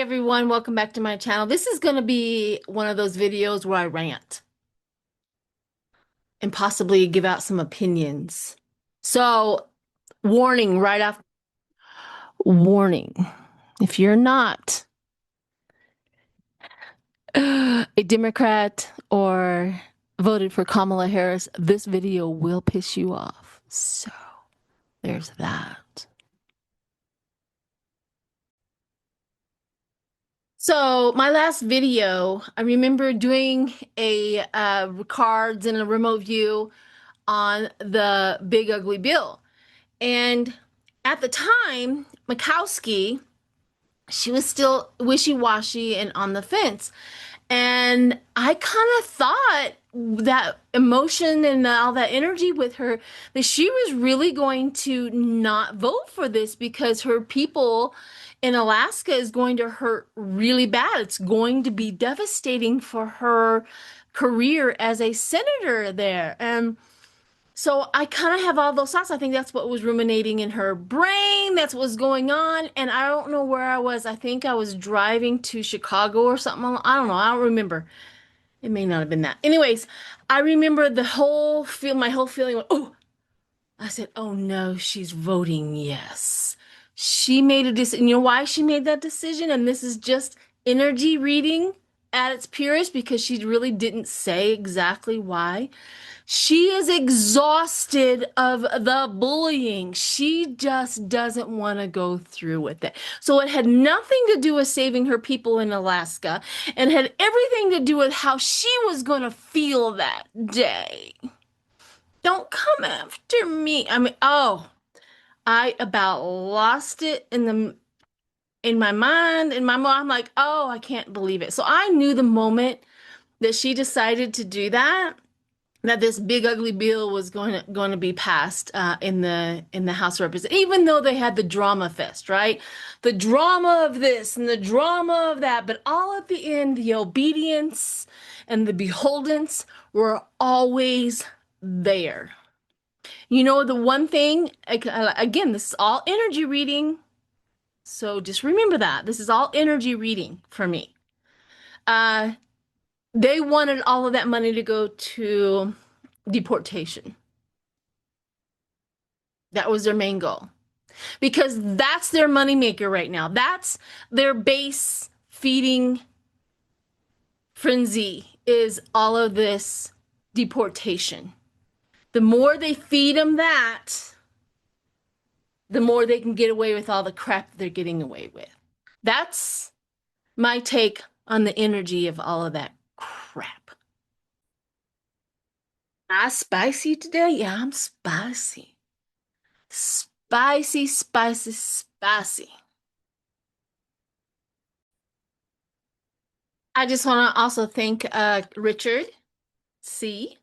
everyone, welcome back to my channel. This is going to be one of those videos where I rant and possibly give out some opinions. So, warning right off, warning. If you're not a Democrat or voted for Kamala Harris, this video will piss you off. So, there's that. So my last video, I remember doing a cards and a remote view on the Big Ugly Bill. And at the time, Mikowski, she was still wishy-washy and on the fence. And I kind of thought that emotion and all that energy with her, that she was really going to not vote for this because her people in Alaska is going to hurt really bad. It's going to be devastating for her career as a senator there. And so I kind of have all those thoughts. I think that's what was ruminating in her brain. That's what was going on. And I don't know where I was. I think I was driving to Chicago or something. I don't know. I don't remember. It may not have been that. Anyways, I remember the whole feel, my whole feeling went, oh, I said, oh no, she's voting yes. She made a decision. You know why she made that decision? And this is just energy reading at its purest because she really didn't say exactly why. She is exhausted of the bullying. She just doesn't want to go through with it. So it had nothing to do with saving her people in Alaska and had everything to do with how she was going to feel that day. Don't come after me. I mean, oh, I about lost it in my mind, in my mind. I'm like, oh, I can't believe it. So I knew the moment that she decided to do that, that this big ugly bill was going to be passed in the House of Representatives, even though they had the drama fest, right? The drama of this and the drama of that, but all at the end, the obedience and the beholdens were always there. You know, the one thing, again, this is all energy reading, so just remember that this is all energy reading for me. Uh, they wanted all of that money to go to deportation. That was their main goal because that's their moneymaker right now. That's their base feeding frenzy is all of this deportation. The more they feed them that, the more they can get away with all the crap they're getting away with. That's my take on the energy of all of that crap. I spicy today? Yeah, I'm spicy. Spicy, spicy, spicy. I just want to also thank Richard C.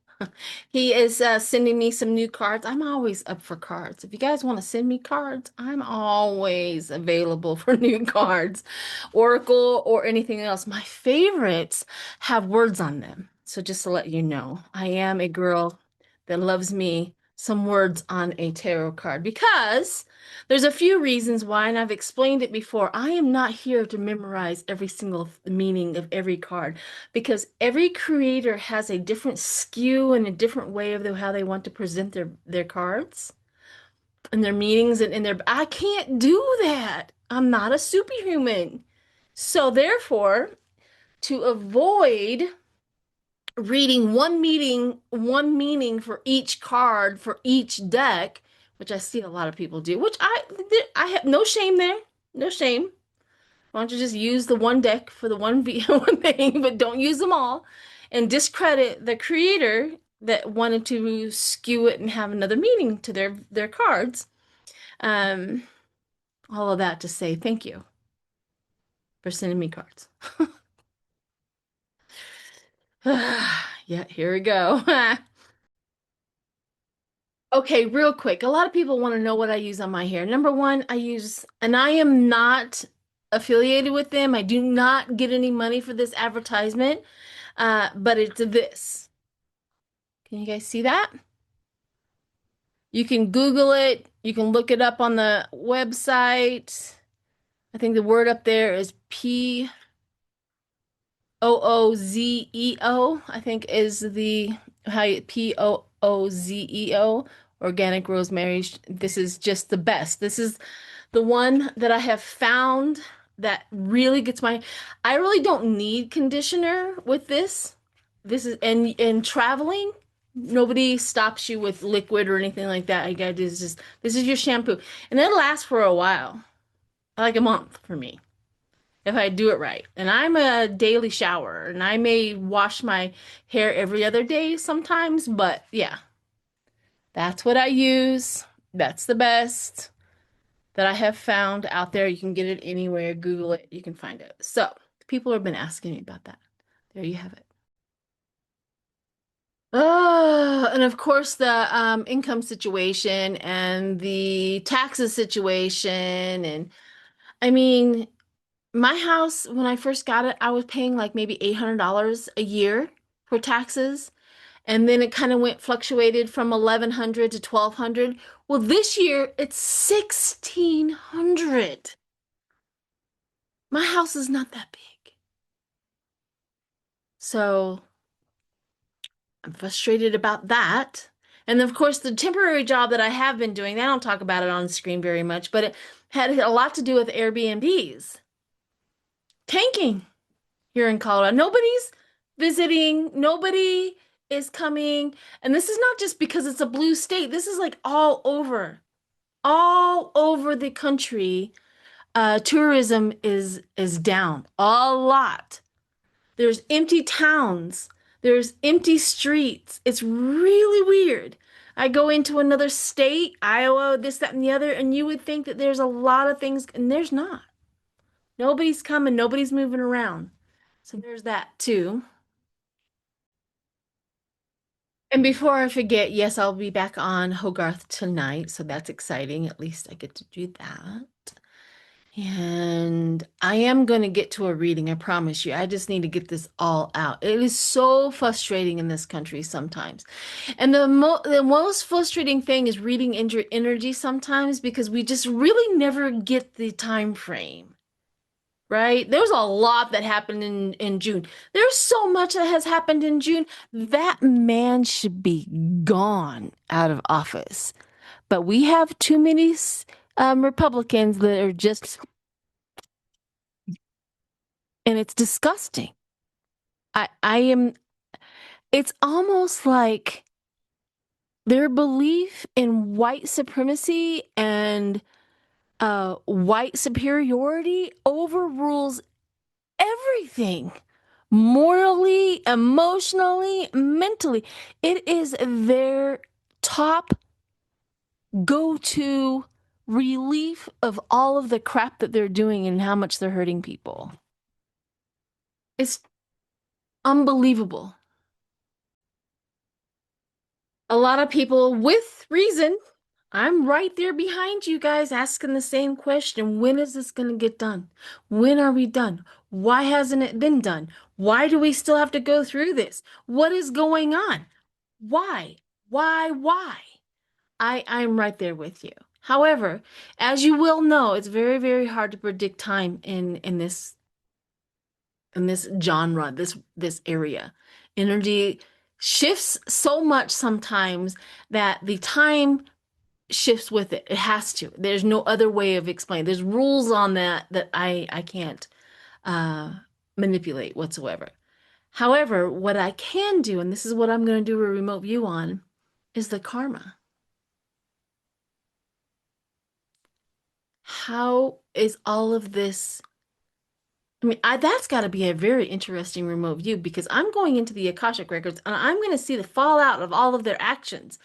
He is sending me some new cards. I'm always up for cards. If you guys want to send me cards, I'm always available for new cards, Oracle or anything else. My favorites have words on them. So just to let you know, I am a girl that loves me some words on a tarot card because there's a few reasons why, and I've explained it before. I am not here to memorize every single meaning of every card because every creator has a different skew and a different way of how they want to present their cards and their meanings and their I can't do that. I'm not a superhuman. So therefore, to avoid reading one meaning for each card for each deck, which I see a lot of people do, which I have no shame there. No shame. Why don't you just use the one deck for the one thing, but don't use them all and discredit the creator that wanted to skew it and have another meaning to their cards. Um, all of that to say thank you for sending me cards. Yeah, here we go. Okay, real quick. A lot of people want to know what I use on my hair. Number one, and I am not affiliated with them. I do not get any money for this advertisement, but it's this. Can you guys see that? You can Google it. You can look it up on the website. I think the word up there is Poozeo, I think is the how you Poozeo, organic rosemary. This is just the best. This is the one that I have found that really gets my, I really don't need conditioner with this. This is, and traveling, nobody stops you with liquid or anything like that. I got this is your shampoo. And it'll last for a while. Like a month for me if I do it right. And I'm a daily shower and I may wash my hair every other day sometimes, but yeah, that's what I use. That's the best that I have found out there. You can get it anywhere. Google it. You can find it. So people have been asking me about that. There you have it. Oh, and of course the income situation and the taxes situation. And I mean, my house, when I first got it, I was paying like maybe $800 a year for taxes. And then it kind of went fluctuated from 1100 to 1200. Well, this year it's 1600. My house is not that big. So I'm frustrated about that. And of course, the temporary job that I have been doing, I don't talk about it on the screen very much, but it had a lot to do with Airbnbs. Tanking here in Colorado. Nobody's visiting, nobody is coming. And this is not just because it's a blue state. This is like all over the country. Tourism is down a lot. There's empty towns. There's empty streets. It's really weird. I go into another state, Iowa, this, that, and the other, and you would think that there's a lot of things, and there's not. Nobody's coming, nobody's moving around. So there's that too. And before I forget, yes, I'll be back on Hogarth tonight, so that's exciting. At least I get to do that. And I am going to get to a reading, I promise you. I just need to get this all out. It is so frustrating in this country sometimes. And the most frustrating thing is reading energy sometimes because we just really never get the time frame, right? There's a lot that happened in June. There's so much that has happened in June. That man should be gone out of office. But we have too many Republicans that are just, and it's disgusting. I am, it's almost like their belief in white supremacy and white superiority overrules everything morally, emotionally, mentally. It is their top go-to relief of all of the crap that they're doing and how much they're hurting people. It's unbelievable. A lot of people with reason. I'm right there behind you guys asking the same question. When is this going to get done? When are we done? Why hasn't it been done? Why do we still have to go through this? What is going on? Why? Why? I'm right there with you. However, as you will know, it's very, very hard to predict time in this genre, this area. Energy shifts so much sometimes that the time shifts with it. It has to. There's no other way of explaining. There's rules on that I can't uh, manipulate whatsoever. However, what I can do, and this is what I'm going to do a remote view on, is the karma. How is all of this? I mean, that's got to be a very interesting remote view because I'm going into the Akashic records and I'm going to see the fallout of all of their actions.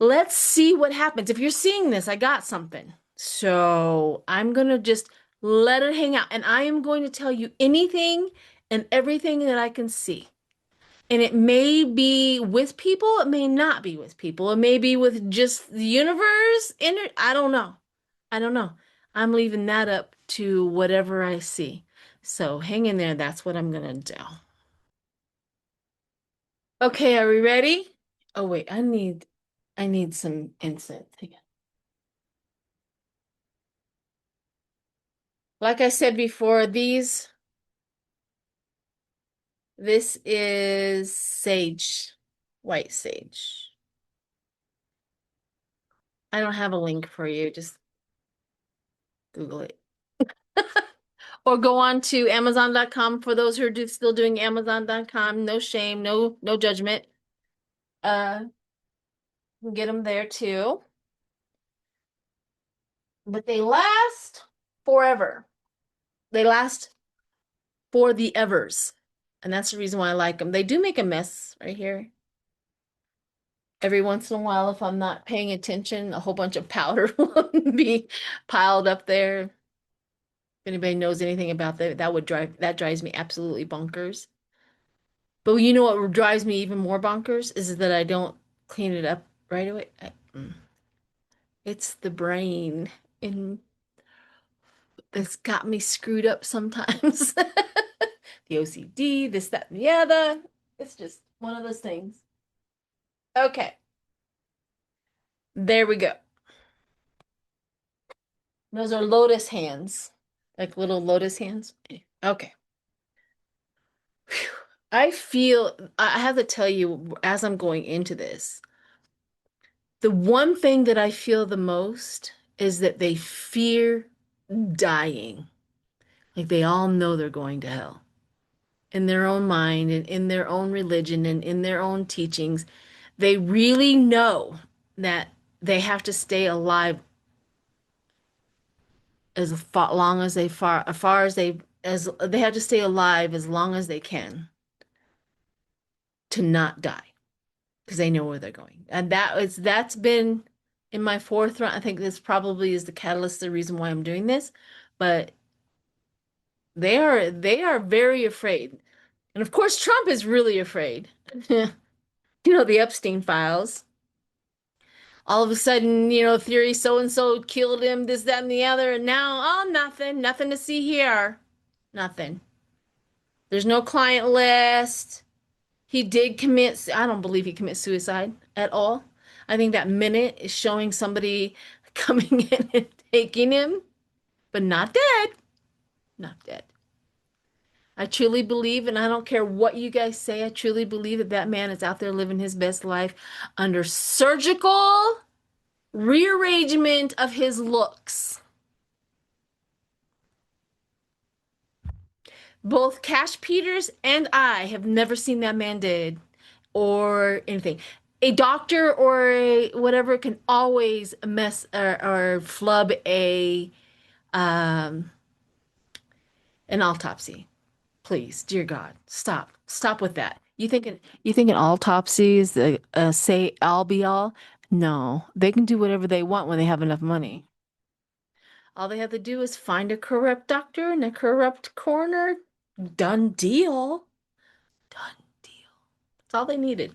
Let's see what happens. If you're seeing this, I got something. So I'm going to just let it hang out. And I am going to tell you anything and everything that I can see. And it may be with people, it may not be with people. It may be with just the universe. I don't know. I don't know. I'm leaving that up to whatever I see. So hang in there. That's what I'm going to do. Okay, are we ready? Oh wait, I need some incense. Hang on. Like I said before, this is sage, white sage. I don't have a link for you. Just Google it. Or go on to Amazon.com for those who are still doing Amazon.com. No shame, no judgment. You can get them there too. But they last forever. They last for the evers. And that's the reason why I like them. They do make a mess right here. Every once in a while, if I'm not paying attention, a whole bunch of powder will be piled up there. If anybody knows anything about that, that drives me absolutely bonkers. But you know what drives me even more bonkers is that I don't clean it up right away. It's the brain in that's got me screwed up sometimes. The OCD, this, that, and the other. It's just one of those things. Okay, there we go. Those are lotus hands, like little lotus hands. Okay. Phew. I have to tell you, as I'm going into this, the one thing that I feel the most is that they fear dying. Like they all know they're going to hell in their own mind and in their own religion and in their own teachings. They really know that they have to stay alive long as as far as they have to stay alive as long as they can to not die because they know where they're going. And that's been in my forefront. I think this probably is the catalyst, the reason why I'm doing this. But they are very afraid. And of course, Trump is really afraid. The Epstein files. All of a sudden, theory so and so killed him, this, that, and the other, and now, oh, nothing to see here. Nothing. There's no client list. He did I don't believe he commits suicide at all. I think that minute is showing somebody coming in and taking him, but not dead. Not dead. I truly believe, and I don't care what you guys say, I truly believe that that man is out there living his best life under surgical rearrangement of his looks. Both Cash Peters and I have never seen that man dead or anything. A doctor or whatever can always mess or flub um, an autopsy. Please, dear God, stop. Stop with that. You think an autopsy is the say all be all? No, they can do whatever they want when they have enough money. All they have to do is find a corrupt doctor and a corrupt coroner. Done deal. Done deal. That's all they needed.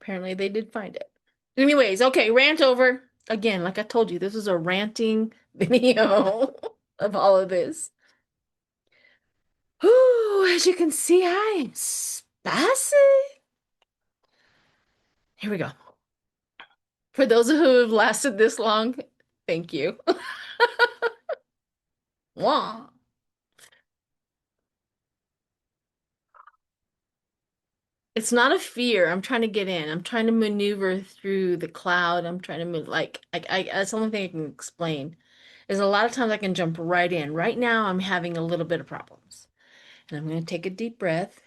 Apparently, they did find it. Anyways, okay, rant over. Again, like I told you, this was a ranting video of all of this. Ooh, as you can see, I'm spazzing. Here we go. For those who have lasted this long, thank you. Wah. It's not a fear. I'm trying to get in. I'm trying to maneuver through the cloud. I'm trying to move like that's the only thing I can explain. Is a lot of times I can jump right in. Right now I'm having a little bit of problems. And I'm gonna take a deep breath.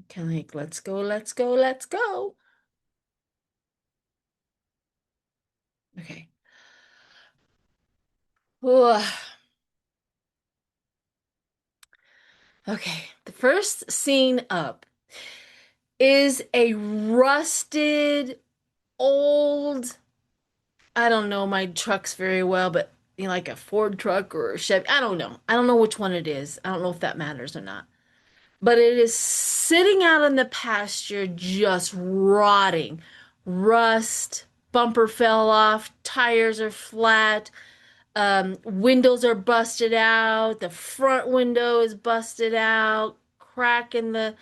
Kind of like, let's go, let's go, let's go. Okay. Ooh. Okay. The first scene up is a rusted old, I don't know my trucks very well, but like a Ford truck or a Chevy. I don't know. I don't know which one it is. I don't know if that matters or not. But it is sitting out in the pasture, just rotting. Rust, bumper fell off, tires are flat, windows are busted out, the front window is busted out, crack in the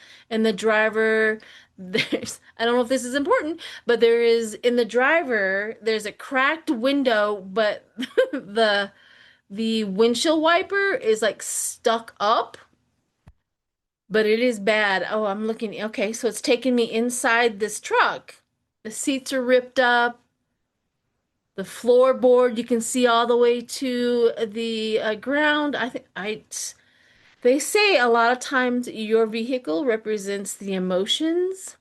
driver. I don't know if this is important, but there is in the driver, there's a cracked window, but the the windshield wiper is like stuck up, but it is bad. Oh, I'm looking. Okay, so it's taking me inside this truck. The seats are ripped up. The floorboard, you can see all the way to the ground. They say a lot of times your vehicle represents the emotions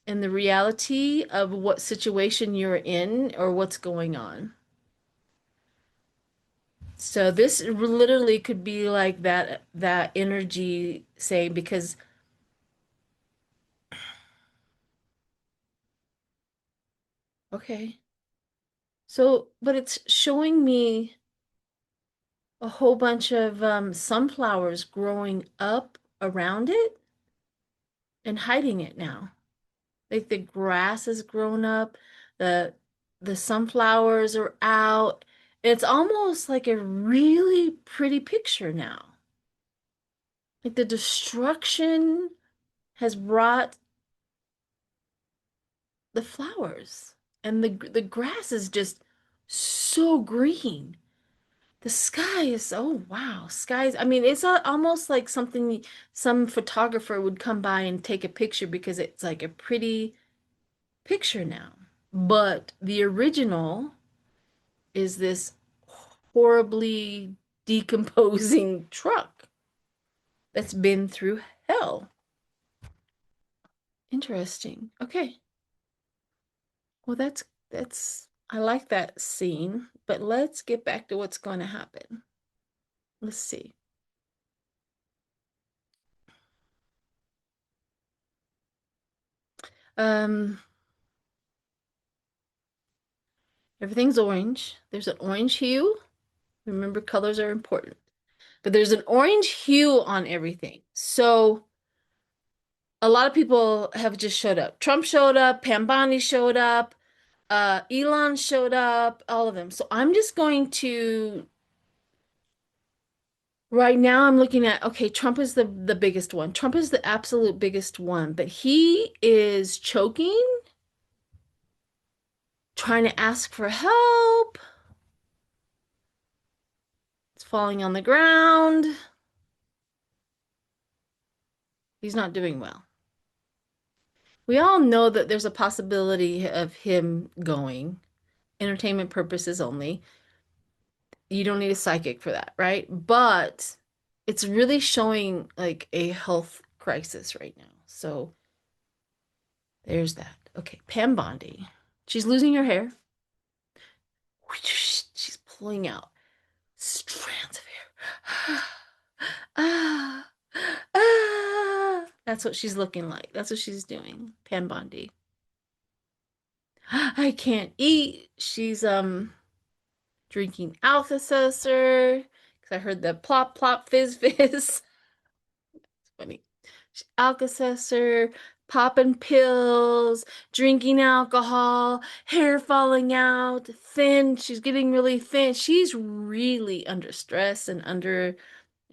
and the reality of what situation you're in or what's going on. So this literally could be like that energy saying because okay. So but it's showing me a whole bunch of sunflowers growing up around it and hiding it now. Like the grass has grown up, the the sunflowers are out. It's almost like a really pretty picture now. Like the destruction has brought the flowers, and the grass is just so green. The sky is, oh wow, skies. I mean, it's almost like something some photographer would come by and take a picture because it's like a pretty picture now. But the original is this horribly decomposing truck that's been through hell. Interesting. Okay. Well, that's I like that scene, but let's get back to what's going to happen. Let's see. Um, Everything's orange. There's an orange hue. Remember, colors are important. But there's an orange hue on everything. So a lot of people have just showed up. Trump showed up, Pam Bondi showed up, Elon showed up, all of them. So I'm just going to right now I'm looking at okay, Trump is the biggest one. Trump is the absolute biggest one, but he is choking, trying to ask for help. It's falling on the ground. He's not doing well. We all know that there's a possibility of him going, entertainment purposes only. You don't need a psychic for that, right? But it's really showing like a health crisis right now. So there's that. Okay, Pam Bondi. She's losing her hair. She's pulling out strands of hair. Ah, ah. That's what she's looking like. That's what she's doing. Pam Bondi. I can't eat. She's drinking Alka-Seltzer because I heard the plop plop fizz fizz. It's funny. Alka-Seltzer, popping pills, drinking alcohol, hair falling out, thin. She's getting really thin. She's really under stress and under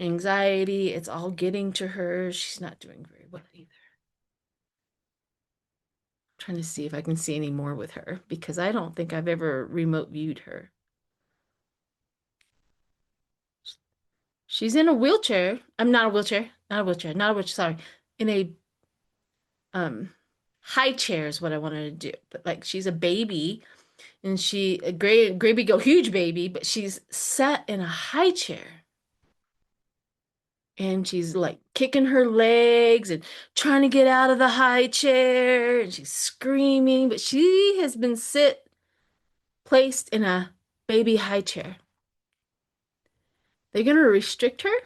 anxiety. It's all getting to her. She's not doing very well either. I'm trying to see if I can see any more with her because I don't think I've ever remote viewed her. She's in a wheelchair. I'm not a wheelchair, not a wheelchair, not a wheelchair, sorry. In a um high chair is what I wanted to do. But like she's a baby and she a great big old huge baby, but she's sat in a high chair and she's like kicking her legs and trying to get out of the high chair and she's screaming, but she has been placed in a baby high chair. They're gonna restrict her.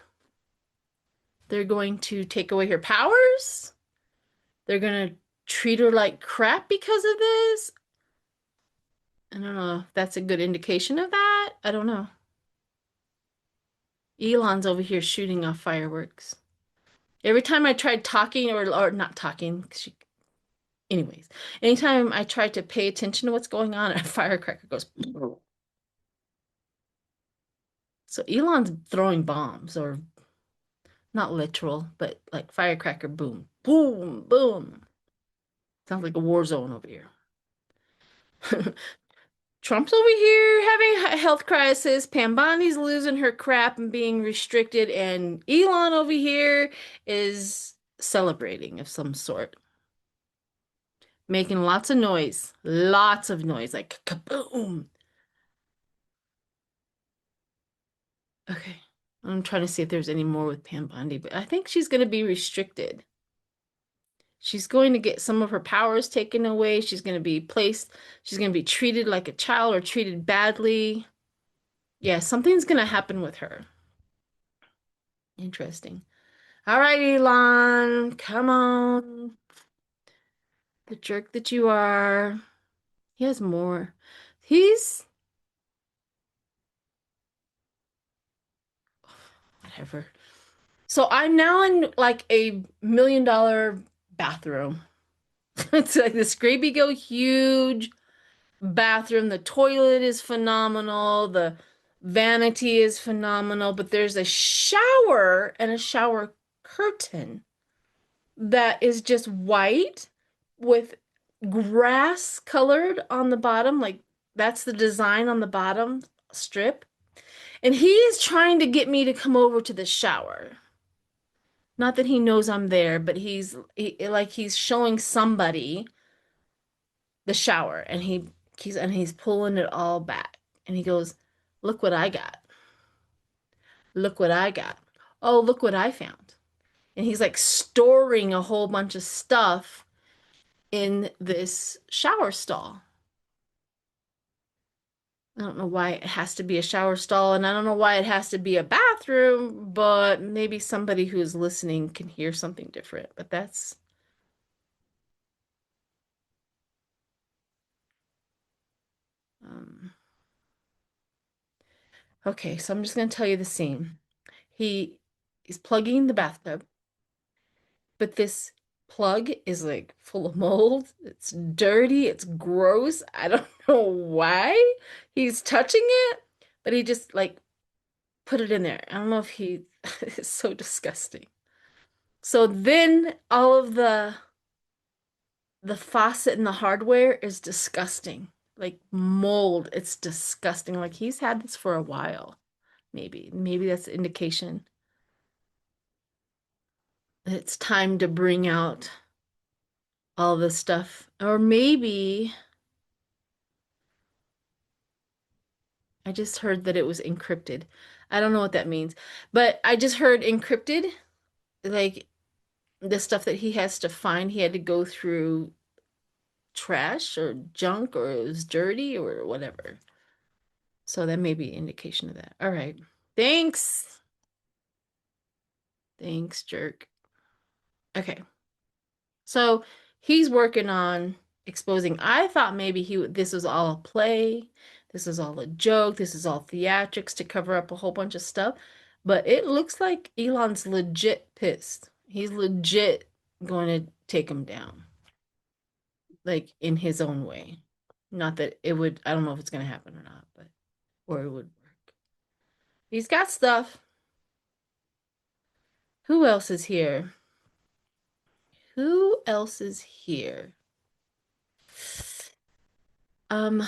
They're going to take away her powers. They're gonna treat her like crap because of this. I don't know if that's a good indication of that. I don't know. Elon's over here shooting off fireworks. Every time I tried talking or not talking, anyways, anytime I try to pay attention to what's going on, a firecracker goes. So Elon's throwing bombs, or not literal, but like firecracker boom, boom, boom. Sounds like a war zone over here. Trump's over here having a health crisis. Pam Bondi's losing her crap and being restricted, and Elon over here is celebrating of some sort, making lots of noise, like kaboom. Okay, I'm trying to see if there's any more with Pam Bondi, but I think she's going to be restricted. She's going to get some of her powers taken away. She's going to be treated like a child or treated badly. Yeah, something's going to happen with her. Interesting. All right, Elon, come on. The jerk that you are. He has more. He's whatever. So I'm now in like a $1 million bathroom. It's like this great big old huge bathroom. The toilet is phenomenal. The vanity is phenomenal, but there's a shower and a shower curtain that is just white with grass colored on the bottom. Like that's the design on the bottom strip. And he is trying to get me to come over to the shower. Not that he knows I'm there, but like he's showing somebody the shower and he's pulling it all back. And he goes, "Look what I got. Look what I got. Oh, look what I found." And he's like storing a whole bunch of stuff in this shower stall. I don't know why it has to be a shower stall, and I don't know why it has to be a bathroom, but maybe somebody who's listening can hear something different. But that's um, okay. So I'm just gonna tell you the scene. He is plugging the bathtub, but this plug is like full of mold. It's dirty, it's gross. I don't know why he's touching it, but he just like put it in there. I don't know if he it's so disgusting. So then all of the faucet and the hardware is disgusting. Like mold, it's disgusting. Like he's had this for a while. Maybe that's an indication that it's time to bring out all this stuff. Or maybe I just heard that it was encrypted. I don't know what that means, but I just heard encrypted, like the stuff that he has to find, he had to go through trash or junk or it was dirty or whatever. So that may be an indication of that. All right. Thanks. Thanks, jerk. Okay. So he's working on exposing. I thought maybe this was all a play. This is all a joke. This is all theatrics to cover up a whole bunch of stuff. But it looks like Elon's legit pissed. He's legit going to take him down, like in his own way. Not that it would, I don't know if it's going to happen or not, but, or it would work. He's got stuff. Who else is here? Who else is here? Um,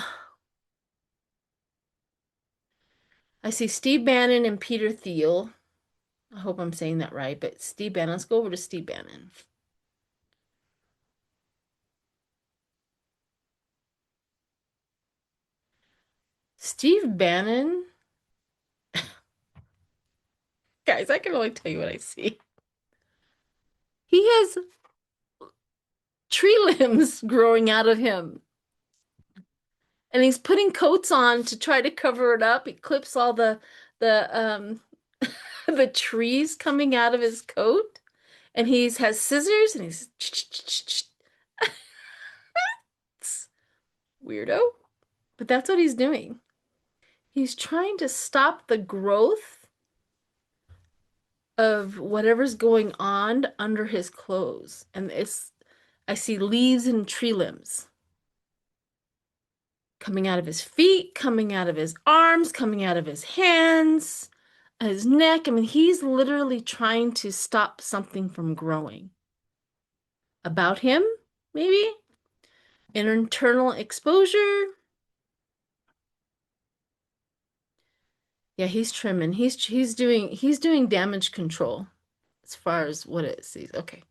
I see Steve Bannon and Peter Thiel. I hope I'm saying that right, but Steve Bannon. Let's go over to Steve Bannon. Steve Bannon, guys, I can only tell you what I see. He has tree limbs growing out of him, and he's putting coats on to try to cover it up. He clips all the the trees coming out of his coat, and he's has scissors, and he's weirdo. But that's what he's doing. He's trying to stop the growth of whatever's going on under his clothes. And I see leaves and tree limbs coming out of his feet, coming out of his arms, coming out of his hands, his neck. I mean, he's literally trying to stop something from growing. About him, maybe? An internal exposure. Yeah, he's trimming. He's doing damage control as far as what it sees. Okay.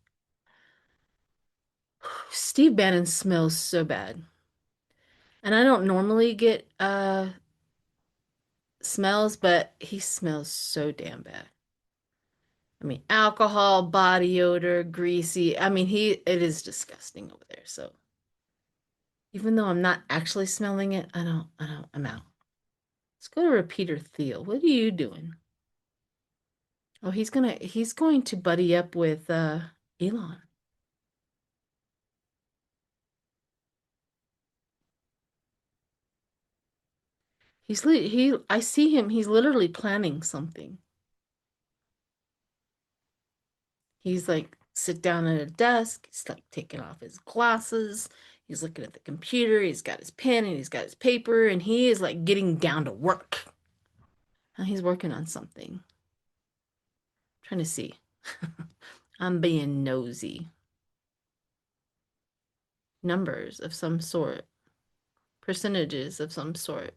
Steve Bannon smells so bad. And I don't normally get smells, but he smells so damn bad. I mean, alcohol, body odor, greasy. I mean, it is disgusting over there. So even though I'm not actually smelling it, I'm out. Let's go to Repeater Thiel. What are you doing? Oh, he's going to buddy up with Elon. I see him, he's literally planning something. He's like sit down at a desk, he's like taking off his glasses, he's looking at the computer, he's got his pen and he's got his paper, and he is like getting down to work. And he's working on something. Trying to see. I'm being nosy. Numbers of some sort, percentages of some sort.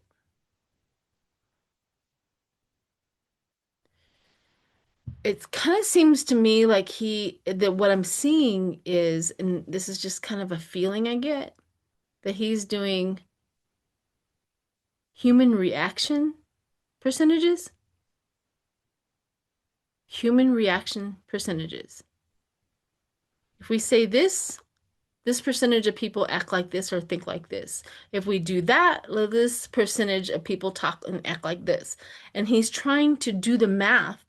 It kind of seems to me like that what I'm seeing is, and this is just kind of a feeling I get, that he's doing human reaction percentages. Human reaction percentages. If we say this percentage of people act like this or think like this. If we do that, this percentage of people talk and act like this. And he's trying to do the math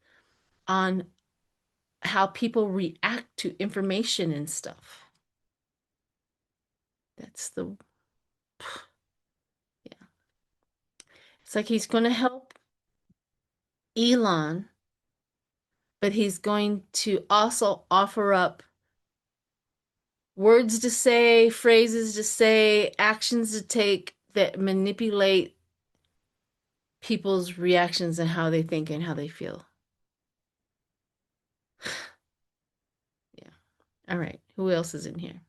on how people react to information and stuff. That's the, yeah. It's like he's going to help Elon, but he's going to also offer up words to say, phrases to say, actions to take that manipulate people's reactions and how they think and how they feel. Yeah. All right. Who else is in here?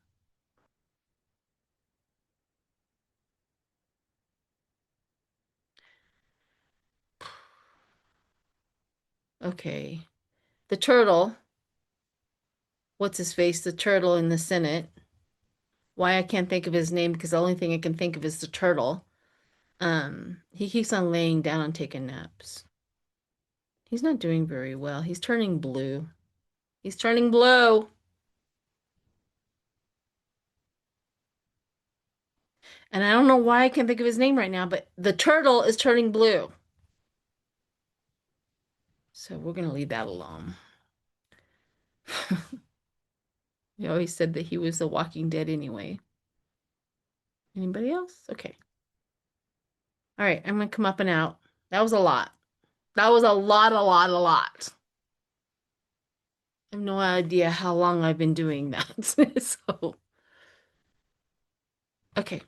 Okay. The turtle. What's his face? The turtle in the Senate. Why I can't think of his name because the only thing I can think of is the turtle. He keeps on laying down and taking naps. He's not doing very well. He's turning blue. He's turning blue. And I don't know why I can't think of his name right now, but the turtle is turning blue. So we're gonna leave that alone. He always said that he was the Walking Dead anyway. Anybody else? Okay. All right, I'm gonna come up and out. That was a lot. That was a lot, a lot, a lot. I have no idea how long I've been doing that. So, okay,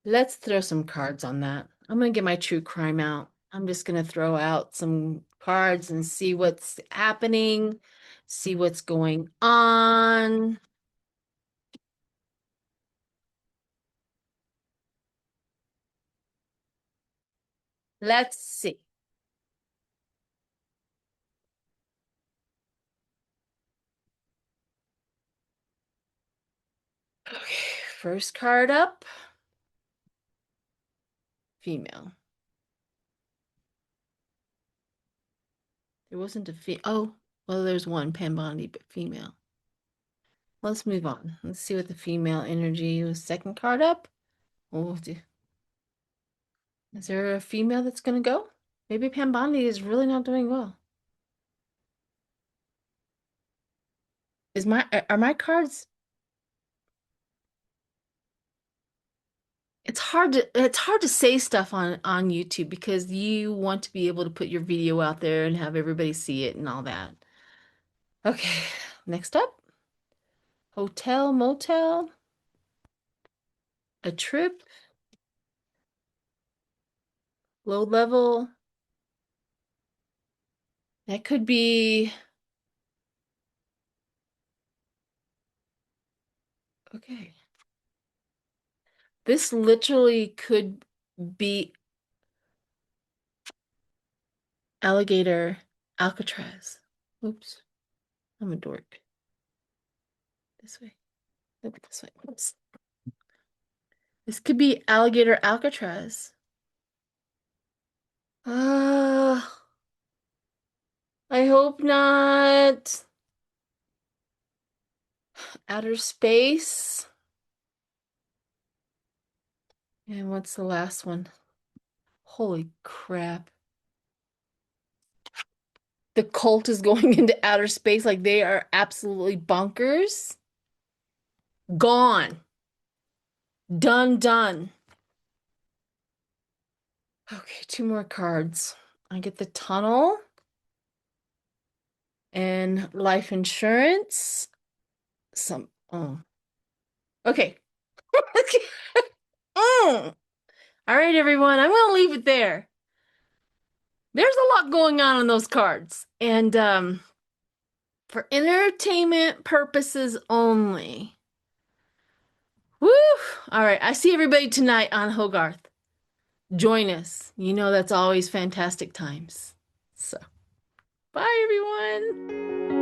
let's throw some cards on that. I'm gonna get my true crime out. I'm just gonna throw out some cards and see what's happening, see what's going on. Let's see. Okay, first card up, female. There wasn't a oh, well, there's one, Pam Bondi, but female. Let's move on. Let's see what the female energy was. Second card up. Oh, is there a female that's gonna go? Maybe Pam Bondi is really not doing well. Are my cards? It's hard to say stuff on YouTube because you want to be able to put your video out there and have everybody see it and all that. Okay, next up, hotel, motel, a trip, low level. That could be okay. This literally could be alligator Alcatraz. Oops, I'm a dork. This way. Nope, this way. Oops. This could be alligator Alcatraz. Uh, I hope not. Outer space. And what's the last one? Holy crap. The cult is going into outer space like they are absolutely bonkers. Gone. Done, done. Okay, two more cards. I get the tunnel and life insurance. Oh. Okay. Mm. All right, everyone. I'm gonna leave it there. There's a lot going on in those cards. And for entertainment purposes only. Woo! All right. I see everybody tonight on Hogarth. Join us. You know that's always fantastic times. So, bye everyone.